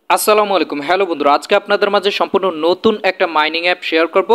আসসালামু আলাইকুম। হ্যালো বন্ধুরা, আজকে আপনাদের মাঝে সম্পূর্ণ নতুন একটা মাইনিং অ্যাপ শেয়ার করব,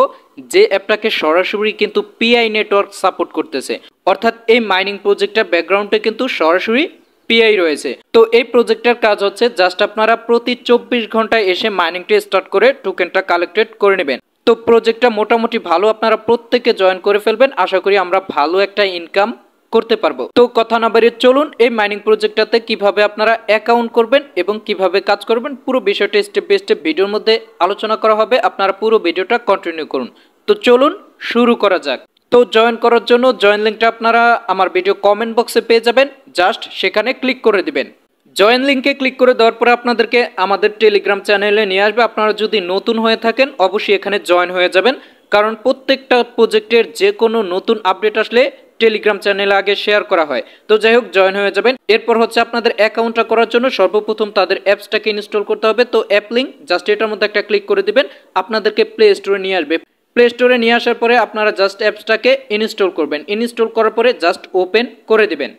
যে অ্যাপটাকে সরাসরি কিন্তু পিআই নেটওয়ার্ক সাপোর্ট করতেছে। অর্থাৎ এই মাইনিং প্রজেক্টটার ব্যাকগ্রাউন্ডে কিন্তু সরাসরি পিআই রয়েছে। তো এই প্রজেক্টের কাজ হচ্ছে জাস্ট আপনারা প্রতি 24 ঘন্টায় এসে মাইনিংটা স্টার্ট করে টোকেনটা কালেক্টেড করে নেবেন। তো প্রজেক্টটা মোটামুটি ভালো, আপনারা প্রত্যেকে জয়েন করে ফেলবেন। আশা করি আমরা ভালো একটা ইনকাম করতে পারবো। তো কথা না বাড়িয়ে চলুন এই মাইনিং প্রজেক্টটাতে কিভাবে আপনারা অ্যাকাউন্ট করবেন এবং কিভাবে কাজ করবেন পুরো বিষয়টা স্টেপ বাই স্টেপ ভিডিওর মধ্যে আলোচনা করা হবে। আপনারা পুরো ভিডিওটা কন্টিনিউ করুন। তো চলুন শুরু করা যাক। তো জয়েন করার জন্য জয়েন লিঙ্কটা আপনারা আমার ভিডিও কমেন্ট বক্সে পেয়ে যাবেন, জাস্ট সেখানে ক্লিক করে দিবেন। জয়েন লিঙ্কে ক্লিক করে দেওয়ার পরে আপনাদেরকে আমাদের টেলিগ্রাম চ্যানেলে নিয়ে আসবে। আপনারা যদি নতুন হয়ে থাকেন অবশ্যই এখানে জয়েন হয়ে যাবেন, কারণ প্রত্যেকটা প্রজেক্টের যে কোনো নতুন আপডেট আসলে টেলিগ্রাম চ্যানেলে আগে শেয়ার করা হয়। তো যাই হোক, জয়েন হয়ে যাবেন। এরপর হচ্ছে আপনাদের অ্যাকাউন্টটা করার জন্য সর্বপ্রথম তাদের অ্যাপসটাকে ইনস্টল করতে হবে। তো অ্যাপ লিঙ্ক জাস্ট এটার মধ্যে একটা ক্লিক করে দিবেন, আপনাদেরকে প্লে স্টোরে নিয়ে আসবে। প্লে স্টোরে নিয়ে আসার পরে আপনারা জাস্ট অ্যাপসটাকে ইনস্টল করবেন। ইনস্টল করার পরে জাস্ট ওপেন করে দিবেন।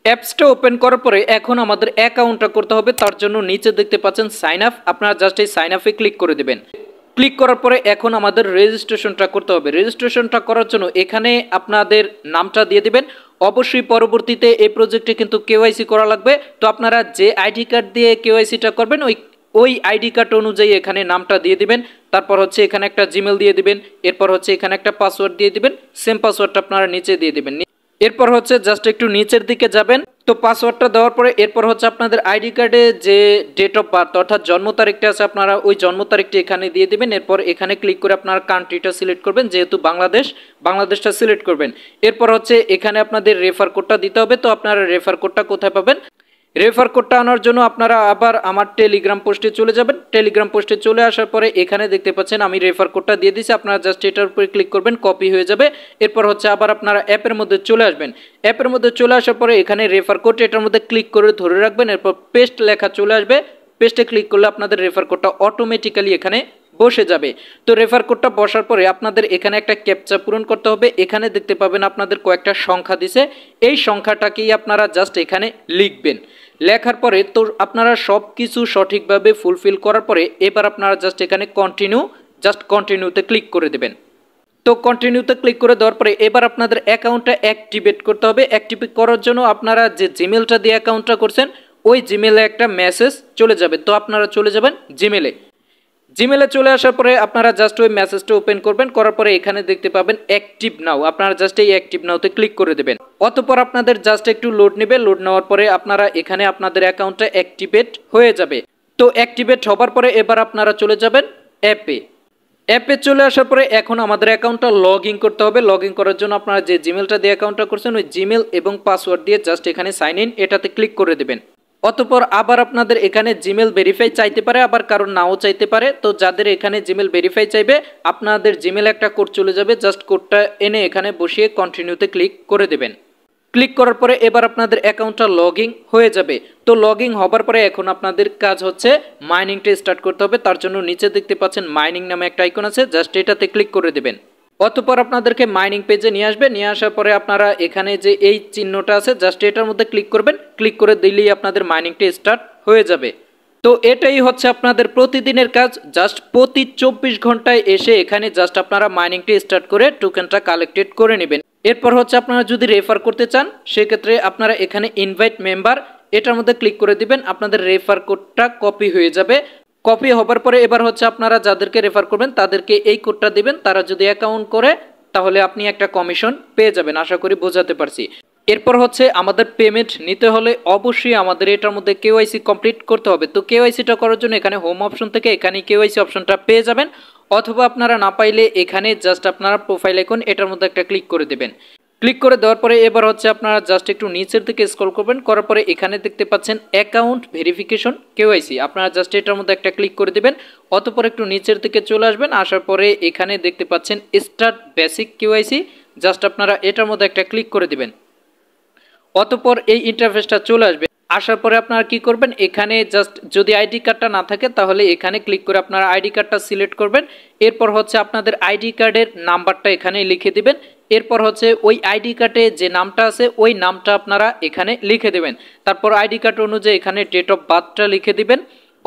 অ্যাপসটা ওপেন করার পরে এখন আমাদের অ্যাকাউন্টটা করতে হবে। তার জন্য নিচে দেখতে পাচ্ছেন সাইন আপ, আপনারা জাস্ট এই সাইন আপে ক্লিক করে দেবেন। ক্লিক করার পরে এখন আমাদের রেজিস্ট্রেশনটা করতে হবে। রেজিস্ট্রেশনটা করার জন্য এখানে আপনাদের নামটা দিয়ে দিবেন। অবশ্যই পরবর্তীতে এই প্রজেক্টে কিন্তু কেওয়াইসি করা লাগবে। তো আপনারা যে আইডি কার্ড দিয়ে কেওয়াইসিটা করবেন ওই আইডি কার্ড অনুযায়ী এখানে নামটা দিয়ে দিবেন। তারপর হচ্ছে এখানে একটা জিমেল দিয়ে দিবেন। এরপর হচ্ছে এখানে একটা পাসওয়ার্ড দিয়ে দিবেন। সেম পাসওয়ার্ডটা আপনারা নিচে দিয়ে দিবেন। এরপর হচ্ছে জাস্ট একটু নিচের দিকে যাবেন। তো পাসওয়ার্ডটা দেওয়ার পরে এরপর হচ্ছে আপনাদের আইডি কার্ডে যে ডেট অফ বার্থ অর্থাৎ জন্ম তারিখটা আছে আপনারা ওই জন্ম তারিখটি এখানে দিয়ে দিবেন। এরপর এখানে ক্লিক করে আপনার কান্ট্রিটা সিলেক্ট করবেন, যেহেতু বাংলাদেশটা সিলেক্ট করবেন। এরপর হচ্ছে এখানে আপনাদের রেফার কোডটা দিতে হবে। তো আপনারা রেফার কোডটা কোথায় পাবেন? রেফার কোডটা আনার জন্য আপনারা আবার আমার টেলিগ্রাম পোস্টে চলে যাবেন। টেলিগ্রাম পোস্টে চলে আসার পরে এখানে দেখতে পাচ্ছেন আমি রেফার কোডটা দিয়ে দিয়েছি। আপনারা জাস্ট এটার উপরে ক্লিক করবেন, কপি হয়ে যাবে। এরপর হচ্ছে আবার আপনারা অ্যাপের মধ্যে চলে আসবেন। অ্যাপের মধ্যে চলে আসার পরে এখানে রেফার কোড এটার মধ্যে ক্লিক করে ধরে রাখবেন। এরপর পেস্ট লেখা চলে আসবে। পেস্টে ক্লিক করলে আপনাদের রেফার কোডটা অটোমেটিক্যালি এখানে বসে যাবে। তো রেফার কোডটা বসার পরে আপনাদের এখানে একটা ক্যাপচা পূরণ করতে হবে। এখানে দেখতে পাবেন আপনাদের কয়েকটা সংখ্যা দিছে, এই সংখ্যাটাকেই আপনারা জাস্ট এখানে লিখবেন। লেখার পরে তো আপনারা সব কিছু সঠিকভাবে ফুলফিল করার পরে এবার আপনারা জাস্ট এখানে কন্টিনিউতে ক্লিক করে দেবেন। তো কন্টিনিউতে ক্লিক করে দেওয়ার পরে এবার আপনাদের অ্যাকাউন্টটা অ্যাক্টিভেট করতে হবে। অ্যাক্টিভেট করার জন্য আপনারা যে জিমেলটা দিয়ে অ্যাকাউন্টটা করছেন ওই জিমেলে একটা মেসেজ চলে যাবে। তো আপনারা চলে যাবেন জিমেলে চলে আসার পরে আপনারা জাস্ট ওই মেসেজটা ওপেন করবেন। করার পরে এখানে দেখতে পাবেন অ্যাক্টিভ নাও, আপনারা জাস্ট এই অ্যাক্টিভ নাওতে ক্লিক করে দেবেন। অতঃপর আপনাদের জাস্ট একটু লোড নেবে। লোড নেওয়ার পরে আপনারা এখানে আপনাদের অ্যাকাউন্টটা অ্যাক্টিভেট হয়ে যাবে। তো অ্যাক্টিভেট হবার পরে এবার আপনারা চলে যাবেন অ্যাপে চলে আসার পরে এখন আমাদের অ্যাকাউন্টটা লগ ইন করতে হবে। লগ ইন করার জন্য আপনারা যে জিমেলটা দিয়ে অ্যাকাউন্টটা করছেন ওই জিমেল এবং পাসওয়ার্ড দিয়ে জাস্ট এখানে সাইন ইন এটাতে ক্লিক করে দেবেন। অতঃপর আবার আপনাদের এখানে জিমেল ভেরিফাই চাইতে পারে, আবার কারণ নাও চাইতে পারে। তো যাদের এখানে জিমেল ভেরিফাই চাইবে আপনাদের জিমেল একটা কোড চলে যাবে, জাস্ট কোডটা এনে এখানে বসিয়ে কন্টিনিউতে ক্লিক করে দেবেন। ক্লিক করার পরে এবার আপনাদের অ্যাকাউন্টটা লগইন হয়ে যাবে। তো লগইন হবার পরে এখন আপনাদের কাজ হচ্ছে মাইনিংটা স্টার্ট করতে হবে। তার জন্য নিচে দেখতে পাচ্ছেন মাইনিং নামে একটা আইকন আছে, জাস্ট এটাতে ক্লিক করে দেবেন। অতঃপর আপনাদেরকে মাইনিং পেজে নিয়ে আসবে। নিয়ে আসার পরে আপনারা এখানে যে এই চিহ্নটা আছে জাস্ট এটার মধ্যে ক্লিক করবেন। ক্লিক করে দিলেই আপনাদের মাইনিংটা স্টার্ট হয়ে যাবে। তো এটাই হচ্ছে আপনাদের প্রতিদিনের কাজ। জাস্ট প্রতি 24 ঘন্টায় এসে এখানে জাস্ট আপনারা মাইনিংটা স্টার্ট করে টোকেনটা কালেক্টেড করে নেবেন। এরপর হচ্ছে আপনারা যদি রেফার করতে চান সেক্ষেত্রে আপনারা এখানে ইনভাইট মেম্বার এটার মধ্যে ক্লিক করে দিবেন। আপনাদের রেফার কোডটা কপি হয়ে যাবে। কপি হবার পরে এবার হচ্ছে আপনারা যাদেরকে রেফার করবেন তাদেরকে এই কোডটা দিবেন। তারা যদি অ্যাকাউন্ট করে তাহলে আপনি একটা কমিশন পেয়ে যাবেন। আশা করি বোঝাতে পারছি। এরপর হচ্ছে আমাদের পেমেন্ট নিতে হলে অবশ্যই আমাদের এটার মধ্যে কেওয়াইসি কমপ্লিট করতে হবে। তো কেওয়াইসিটা করার জন্য এখানে হোম অপশন থেকে এখানে কেওয়াইসি অপশনটা পেয়ে যাবেন, অথবা আপনারা না পাইলে এখানে জাস্ট আপনারা প্রোফাইল আইকন এটার মধ্যে একটা ক্লিক করে দেবেন। ক্লিক করে দেওয়ার পরে এবার হচ্ছে আপনারা জাস্ট একটু নিচের দিকে স্ক্রল করবেন। করার পরে এখানে দেখতে পাচ্ছেন অ্যাকাউন্ট ভেরিফিকেশন কেওয়াইসি, আপনারা জাস্ট এটার মধ্যে একটা ক্লিক করে দেবেন। অতঃপর একটু নিচের দিকে চলে আসবেন। আসার পরে এখানে দেখতে পাচ্ছেন স্টার্ট বেসিক কেওয়াইসি, জাস্ট আপনারা এটার মধ্যে একটা ক্লিক করে দিবেন। অতঃপর এই ইন্টারফেসটা চলে আসবে। আসার পরে আপনারা কি করবেন, এখানে জাস্ট যদি আইডি কার্ডটা না থাকে তাহলে এখানে ক্লিক করে আপনারা আইডি কার্ডটা সিলেক্ট করবেন। এরপর হচ্ছে আপনাদের আইডি কার্ডের নাম্বারটা এখানে লিখে দিবেন। এরপর হচ্ছে ওই আইডি কার্ডে যে নামটা আছে ওই নামটা আপনারা এখানে লিখে দেবেন। তারপর আইডি কার্ড অনুযায়ী এখানে ডেট অফ বার্থটা লিখে দিবেন।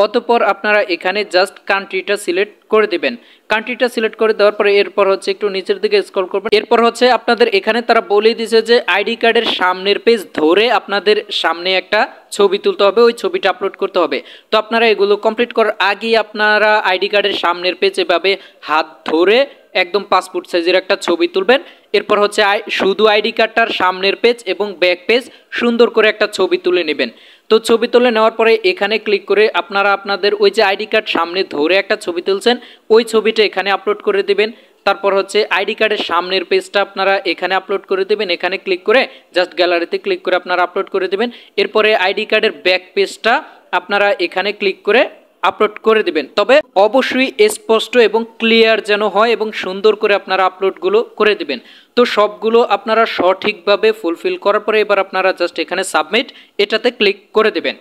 অতঃপর আপনারা এখানে জাস্ট কান্ট্রিটা সিলেক্ট করে দিবেন। কান্ট্রিটা সিলেক্ট করে দেওয়ার পরে এরপর হচ্ছে একটু নিচের দিকে স্ক্রল করবেন। এরপর হচ্ছে আপনাদের এখানে তারা বলে দিয়েছে যে আইডি কার্ডের সামনের পেজ ধরে আপনাদের সামনে একটা ছবি তুলতে হবে, ওই ছবিটা আপলোড করতে হবে। তো আপনারা এগুলো কমপ্লিট করার আগেই আপনারা আইডি কার্ডের সামনের পেজ এভাবে হাত ধরে একদম পাসপোর্ট সাইজের একটা ছবি তুলবেন। এরপর হচ্ছে শুধু আইডি কার্ডটার সামনের পেজ এবং ব্যাক পেজ সুন্দর করে একটা ছবি তুলে নেবেন। তো ছবি তুলে নেওয়ার পরে এখানে ক্লিক করে আপনারা আপনাদের ওই যে আইডি কার্ড সামনে ধরে একটা ছবি তুলছেন ওই ছবিটা এখানে আপলোড করে দিবেন। তারপর হচ্ছে আইডি কার্ডের সামনের পেজটা আপনারা এখানে আপলোড করে দেবেন। এখানে ক্লিক করে জাস্ট গ্যালারিতে ক্লিক করে আপনারা আপলোড করে দেবেন। এরপরে আইডি কার্ডের ব্যাক পেজটা আপনারা এখানে ক্লিক করে আপলোড করে দিবেন। তবে অবশ্যই স্পষ্ট এবং ক্লিয়ার যেন হয় এবং সুন্দর করে আপনারা আপলোডগুলো করে দিবেন। তো সবগুলো আপনারা সঠিকভাবে ফুলফিল করার পরে এবার আপনারা জাস্ট এখানে সাবমিট এটাতে ক্লিক করে দিবেন।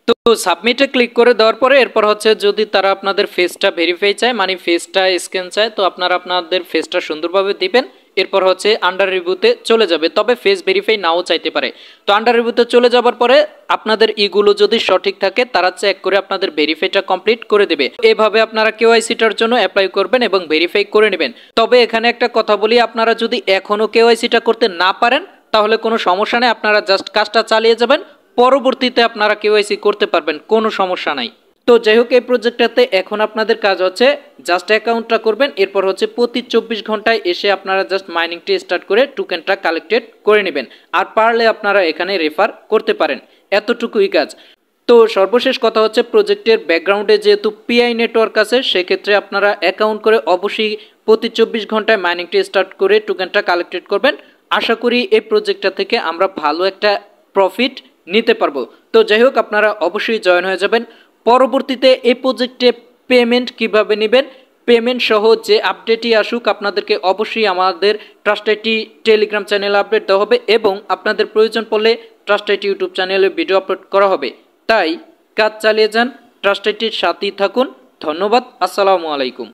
তো সাবমিটে ক্লিক করে দেওয়ার পরে এরপর হচ্ছে যদি তারা আপনাদের ফেসটা ভেরিফাই চায়, মানে ফেসটা স্ক্যান চায়, তো আপনারা আপনাদের ফেসটা সুন্দরভাবে দিবেন। এরপর হচ্ছে আন্ডার রিভিউতে চলে যাবে, তবে ফেস ভেরিফাই নাও চাইতে পারে। তো আন্ডার রিভিউতে চলে যাবার পরে আপনাদের ইগুলো যদি সঠিক থাকে তারা চেক করে আপনাদের ভেরিফাইটা কমপ্লিট করে দেবে। এভাবে আপনারা কেওয়াইসিটার জন্য অ্যাপ্লাই করবেন এবং ভেরিফাই করে নেবেন। তবে এখানে একটা কথা বলি, আপনারা যদি এখনও কেওয়াইসিটা করতে না পারেন তাহলে কোনো সমস্যা নেই, আপনারা জাস্ট কাজটা চালিয়ে যাবেন, পরবর্তীতে আপনারা কেওয়াইসি করতে পারবেন, কোনো সমস্যা নাই। তো যাই হোক, এই প্রজেক্টটাতে এখন আপনাদের কাজ হচ্ছে জাস্ট অ্যাকাউন্টটা করবেন। এরপর হচ্ছে প্রতি 24 ঘন্টায় এসে আপনারা জাস্ট মাইনিংটি স্টার্ট করে টোকেনটা কালেক্টেড করে নেবেন। আর পারলে আপনারা এখানে রেফার করতে পারেন, এতটুকুই কাজ। তো সর্বশেষ কথা হচ্ছে প্রজেক্টের ব্যাকগ্রাউন্ডে যেহেতু পিআই নেটওয়ার্ক আছে সেক্ষেত্রে আপনারা অ্যাকাউন্ট করে অবশ্যই প্রতি 24 ঘন্টায় মাইনিংটি স্টার্ট করে টোকেনটা কালেক্টেড করবেন। আশা করি এই প্রজেক্টটা থেকে আমরা ভালো একটা প্রফিট নিতে পারবো। তো যাই হোক, আপনারা অবশ্যই জয়েন হয়ে যাবেন। পরবর্তীতে এই প্রজেক্টে পেমেন্ট কিভাবে নেবেন, পেমেন্ট সহ যে আপডেটই আসুক আপনাদেরকে অবশ্যই আমাদের ট্রাস্ট আইটি টেলিগ্রাম চ্যানেলে আপডেট দেওয়া হবে এবং আপনাদের প্রয়োজন পড়লে ট্রাস্ট আইটি ইউটিউব চ্যানেলে ভিডিও আপলোড করা হবে। তাই কাজ চালিয়ে যান, ট্রাস্ট আইটির সাথেই থাকুন। ধন্যবাদ, আসসালামু আলাইকুম।